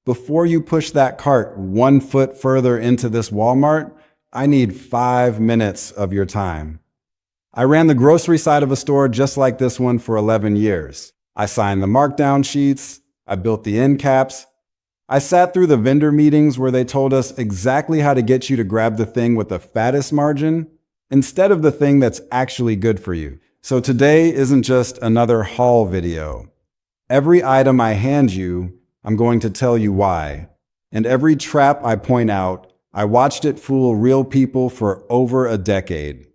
Before you push that cart 1 foot further into this Walmart, I need 5 minutes of your time. I ran the grocery side of a store just like this one for 11 years. I signed the markdown sheets. I built the end caps. I sat through the vendor meetings where they told us exactly how to get you to grab the thing with the fattest margin instead of the thing that's actually good for you. So today isn't just another haul video. Every item I hand you, I'm going to tell you why. And every trap I point out, I watched it fool real people for over a decade.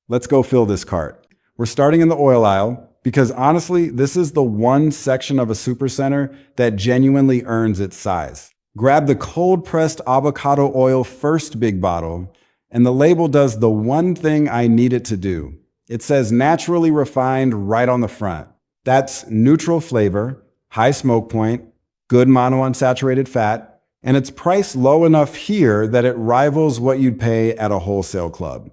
Let's go fill this cart. We're starting in the oil aisle because honestly, this is the one section of a supercenter that genuinely earns its size. Grab the cold-pressed avocado oil first big bottle, and the label does the one thing I need it to do. It says naturally refined right on the front. That's neutral flavor, high smoke point, good monounsaturated fat, and it's priced low enough here that it rivals what you'd pay at a wholesale club.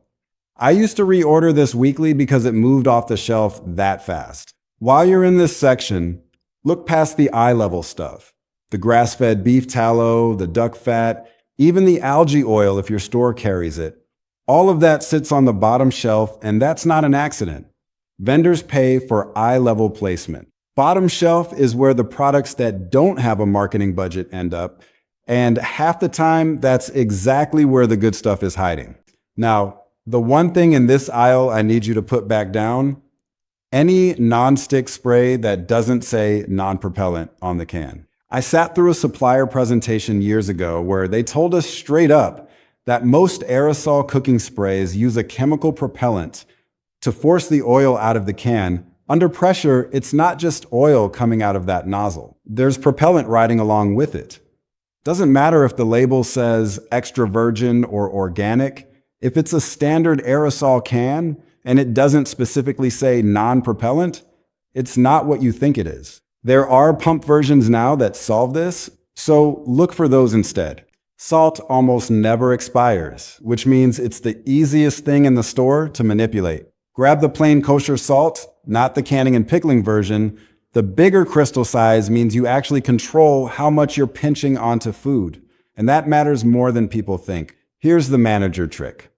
I used to reorder this weekly because it moved off the shelf that fast. While you're in this section, look past the eye-level stuff. The grass-fed beef tallow, the duck fat, even the algae oil if your store carries it. All of that sits on the bottom shelf, and that's not an accident. Vendors pay for eye-level placement. Bottom shelf is where the products that don't have a marketing budget end up, and half the time, that's exactly where the good stuff is hiding. Now, the one thing in this aisle I need you to put back down, any non-stick spray that doesn't say non-propellant on the can. I sat through a supplier presentation years ago where they told us straight up that most aerosol cooking sprays use a chemical propellant to force the oil out of the can. Under pressure, it's not just oil coming out of that nozzle. There's propellant riding along with it. Doesn't matter if the label says extra virgin or organic. If it's a standard aerosol can and it doesn't specifically say non-propellant, it's not what you think it is. There are pump versions now that solve this, so look for those instead. Salt almost never expires, which means it's the easiest thing in the store to manipulate. Grab the plain kosher salt, not the canning and pickling version. The bigger crystal size means you actually control how much you're pinching onto food, and that matters more than people think. Here's the manager trick.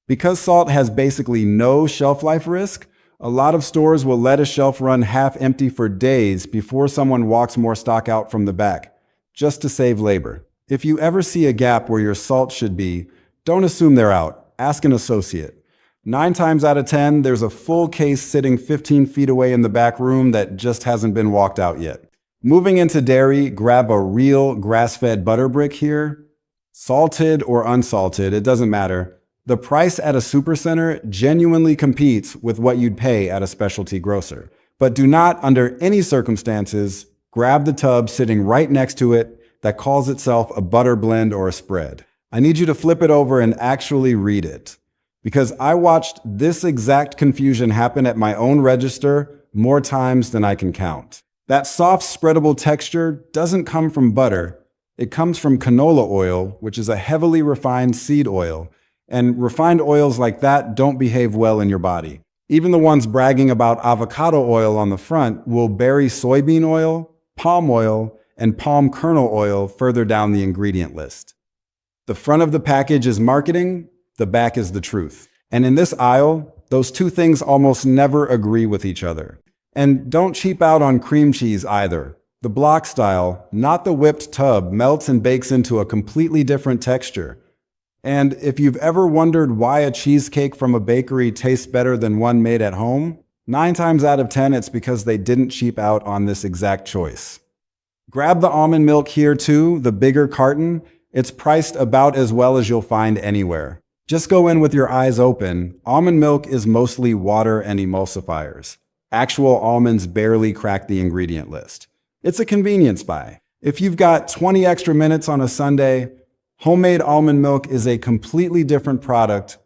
Because salt has basically no shelf life risk, a lot of stores will let a shelf run half empty for days before someone walks more stock out from the back, just to save labor. If you ever see a gap where your salt should be, don't assume they're out. Ask an associate. 9 times out of 10, there's a full case sitting 15 feet away in the back room that just hasn't been walked out yet. Moving into dairy, grab a real grass-fed butter brick here. Salted or unsalted, it doesn't matter. The price at a supercenter genuinely competes with what you'd pay at a specialty grocer. But do not, under any circumstances, grab the tub sitting right next to it that calls itself a butter blend or a spread. I need you to flip it over and actually read it, because I watched this exact confusion happen at my own register more times than I can count. That soft, spreadable texture doesn't come from butter. It comes from canola oil, which is a heavily refined seed oil, and refined oils like that don't behave well in your body. Even the ones bragging about avocado oil on the front will bury soybean oil, palm oil, and palm kernel oil further down the ingredient list. The front of the package is marketing, the back is the truth. And in this aisle, those two things almost never agree with each other. And don't cheap out on cream cheese either. The block style, not the whipped tub, melts and bakes into a completely different texture. And if you've ever wondered why a cheesecake from a bakery tastes better than one made at home, 9 times out of 10, it's because they didn't cheap out on this exact choice. Grab the almond milk here too, the bigger carton. It's priced about as well as you'll find anywhere. Just go in with your eyes open. Almond milk is mostly water and emulsifiers. Actual almonds barely crack the ingredient list. It's a convenience buy. If you've got 20 extra minutes on a Sunday, homemade almond milk is a completely different product,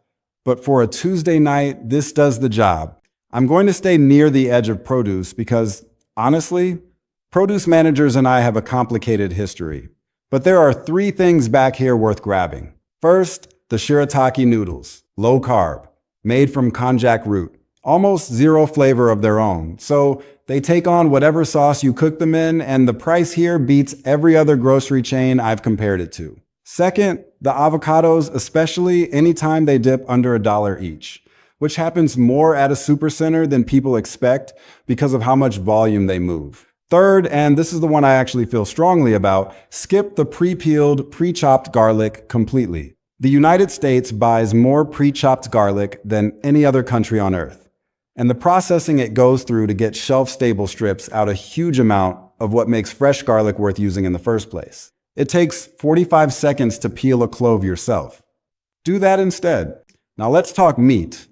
but for a Tuesday night, this does the job. I'm going to stay near the edge of produce because, honestly, produce managers and I have a complicated history. But there are 3 things back here worth grabbing. First, the shirataki noodles, low carb, made from konjac root. almost zero flavor of their own. So they take on whatever sauce you cook them in, and the price here beats every other grocery chain I've compared it to. Second, the avocados, especially anytime they dip under $1 each, which happens more at a supercenter than people expect because of how much volume they move. Third, and this is the one I actually feel strongly about, skip the pre-peeled, pre-chopped garlic completely. The United States buys more pre-chopped garlic than any other country on earth. And the processing it goes through to get shelf-stable strips out a huge amount of what makes fresh garlic worth using in the first place. It takes 45 seconds to peel a clove yourself. Do that instead. Now let's talk meat,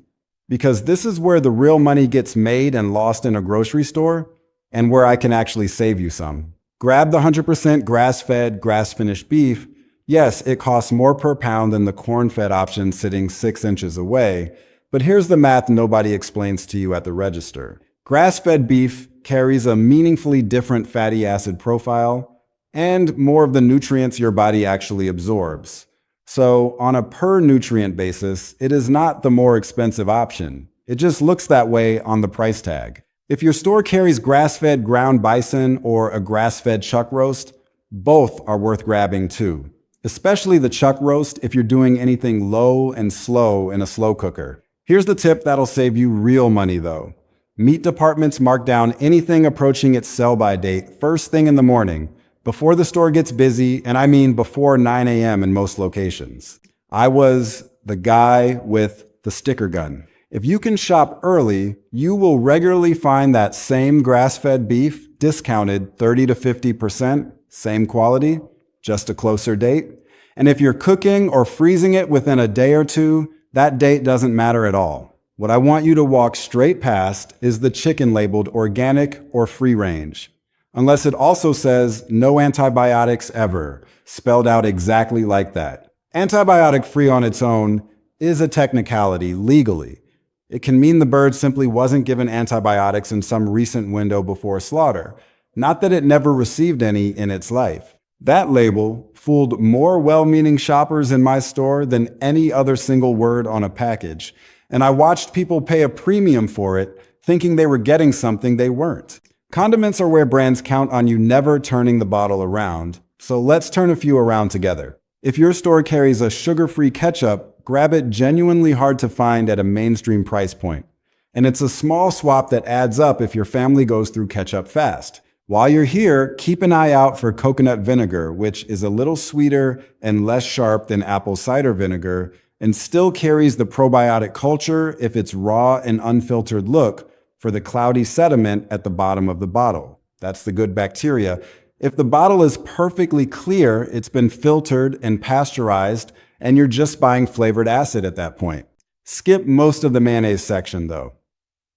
because this is where the real money gets made and lost in a grocery store, and where I can actually save you some. Grab the 100% grass-fed, grass-finished beef. Yes, it costs more per pound than the corn-fed option sitting 6 inches away, but here's the math nobody explains to you at the register. Grass-fed beef carries a meaningfully different fatty acid profile and more of the nutrients your body actually absorbs. So on a per nutrient basis, it is not the more expensive option. It just looks that way on the price tag. If your store carries grass-fed ground bison or a grass-fed chuck roast, both are worth grabbing too. Especially the chuck roast if you're doing anything low and slow in a slow cooker. Here's the tip that'll save you real money though. Meat departments mark down anything approaching its sell-by date first thing in the morning, before the store gets busy, and I mean before 9 a.m. in most locations. I was the guy with the sticker gun. If you can shop early, you will regularly find that same grass-fed beef discounted 30 to 50%, same quality, just a closer date. And if you're cooking or freezing it within a day or two, that date doesn't matter at all. What I want you to walk straight past is the chicken labeled organic or free range. Unless it also says no antibiotics ever, spelled out exactly like that. Antibiotic free on its own is a technicality legally. It can mean the bird simply wasn't given antibiotics in some recent window before slaughter, not that it never received any in its life. That label fooled more well-meaning shoppers in my store than any other single word on a package, and I watched people pay a premium for it, thinking they were getting something they weren't. Condiments are where brands count on you never turning the bottle around, so let's turn a few around together. If your store carries a sugar-free ketchup, grab it genuinely hard to find at a mainstream price point. And it's a small swap that adds up if your family goes through ketchup fast. While you're here, keep an eye out for coconut vinegar, which is a little sweeter and less sharp than apple cider vinegar, and still carries the probiotic culture if its raw and unfiltered look for the cloudy sediment at the bottom of the bottle. That's the good bacteria. If the bottle is perfectly clear, it's been filtered and pasteurized, and you're just buying flavored acid at that point. Skip most of the mayonnaise section though.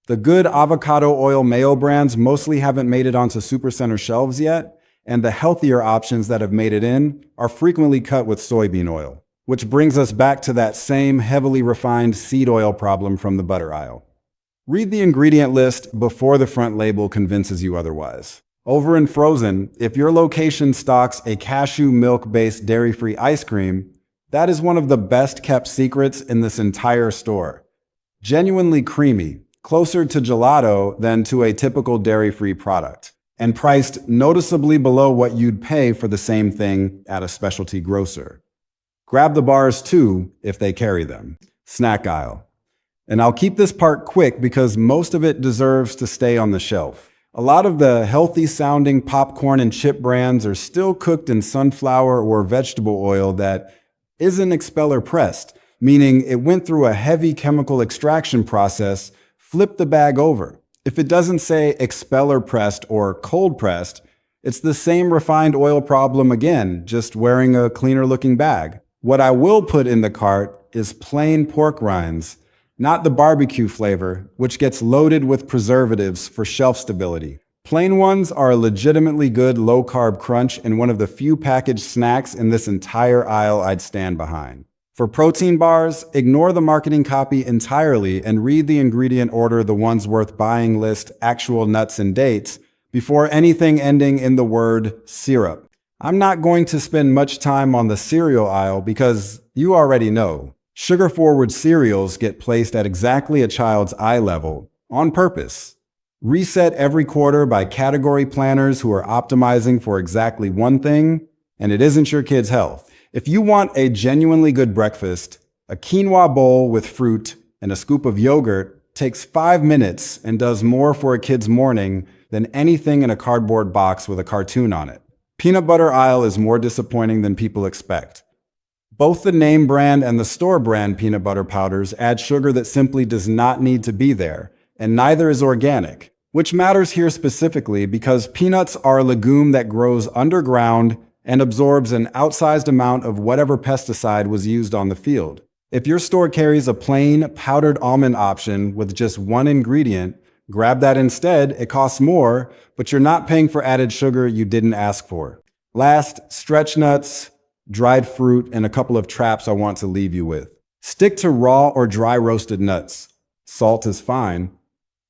The good avocado oil mayo brands mostly haven't made it onto supercenter shelves yet, and the healthier options that have made it in are frequently cut with soybean oil, which brings us back to that same heavily refined seed oil problem from the butter aisle. Read the ingredient list before the front label convinces you otherwise. Over in frozen, if your location stocks a cashew milk-based dairy-free ice cream, that is one of the best kept secrets in this entire store. Genuinely creamy, closer to gelato than to a typical dairy-free product, and priced noticeably below what you'd pay for the same thing at a specialty grocer. Grab the bars too, if they carry them. Snack aisle. And I'll keep this part quick because most of it deserves to stay on the shelf. A lot of the healthy-sounding popcorn and chip brands are still cooked in sunflower or vegetable oil that isn't expeller pressed, meaning it went through a heavy chemical extraction process. Flip the bag over. If it doesn't say expeller pressed or cold pressed, it's the same refined oil problem again, just wearing a cleaner looking bag. What I will put in the cart is plain pork rinds, not the barbecue flavor, which gets loaded with preservatives for shelf stability. Plain ones are a legitimately good low-carb crunch and one of the few packaged snacks in this entire aisle I'd stand behind. For protein bars, ignore the marketing copy entirely and read the ingredient order, the ones worth buying list, actual nuts and dates, before anything ending in the word syrup. I'm not going to spend much time on the cereal aisle because you already know. Sugar-forward cereals get placed at exactly a child's eye level, on purpose. Reset every quarter by category planners who are optimizing for exactly one thing, and it isn't your kid's health. If you want a genuinely good breakfast, a quinoa bowl with fruit and a scoop of yogurt takes 5 minutes and does more for a kid's morning than anything in a cardboard box with a cartoon on it. Peanut butter aisle is more disappointing than people expect. Both the name brand and the store brand peanut butter powders add sugar that simply does not need to be there, and neither is organic, which matters here specifically because peanuts are a legume that grows underground and absorbs an outsized amount of whatever pesticide was used on the field. If your store carries a plain powdered almond option with just one ingredient, grab that instead. It costs more, but you're not paying for added sugar you didn't ask for. Last, stretch nuts, dried fruit, and a couple of traps I want to leave you with. Stick to raw or dry roasted nuts. Salt is fine.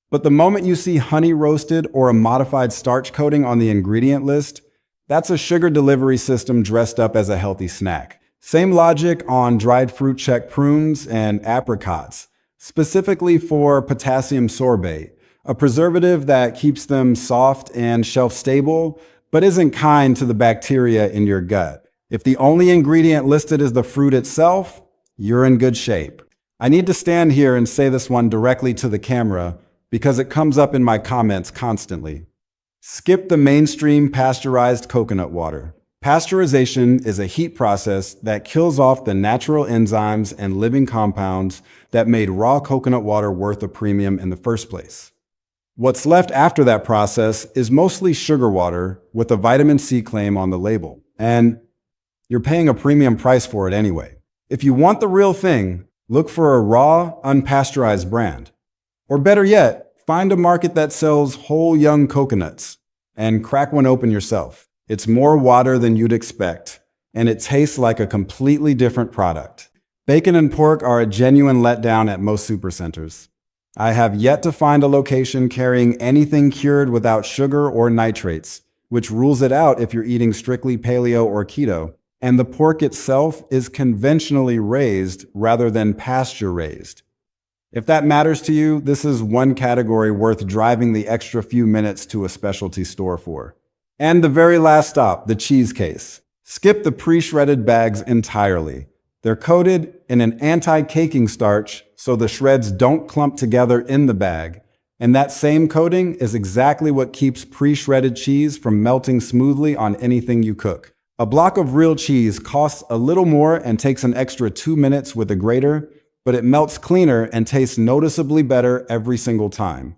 But the moment you see honey roasted or a modified starch coating on the ingredient list, that's a sugar delivery system dressed up as a healthy snack. Same logic on dried fruit check prunes and apricots, specifically for potassium sorbate, a preservative that keeps them soft and shelf stable, but isn't kind to the bacteria in your gut. If the only ingredient listed is the fruit itself, you're in good shape. I need to stand here and say this one directly to the camera because it comes up in my comments constantly. Skip the mainstream pasteurized coconut water. Pasteurization is a heat process that kills off the natural enzymes and living compounds that made raw coconut water worth a premium in the first place. What's left after that process is mostly sugar water with a vitamin C claim on the label. And you're paying a premium price for it anyway. If you want the real thing, look for a raw, unpasteurized brand. Or better yet, find a market that sells whole young coconuts and crack one open yourself. It's more water than you'd expect, and it tastes like a completely different product. Bacon and pork are a genuine letdown at most supercenters. I have yet to find a location carrying anything cured without sugar or nitrates, which rules it out if you're eating strictly paleo or keto. And the pork itself is conventionally raised rather than pasture raised. If that matters to you, this is one category worth driving the extra few minutes to a specialty store for. And the very last stop, the cheese case. Skip the pre-shredded bags entirely. They're coated in an anti-caking starch so the shreds don't clump together in the bag. And that same coating is exactly what keeps pre-shredded cheese from melting smoothly on anything you cook. A block of real cheese costs a little more and takes an extra 2 minutes with a grater, but it melts cleaner and tastes noticeably better every single time.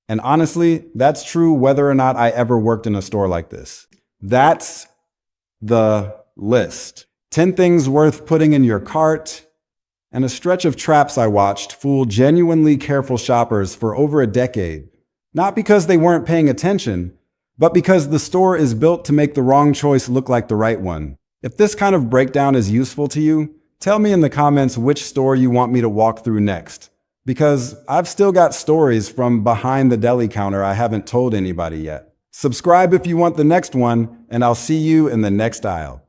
And honestly, that's true whether or not I ever worked in a store like this. That's the list. 10 things worth putting in your cart, and a stretch of traps I watched fool genuinely careful shoppers for over a decade. Not because they weren't paying attention, but because the store is built to make the wrong choice look like the right one. If this kind of breakdown is useful to you, tell me in the comments which store you want me to walk through next, because I've still got stories from behind the deli counter I haven't told anybody yet. Subscribe if you want the next one, and I'll see you in the next aisle.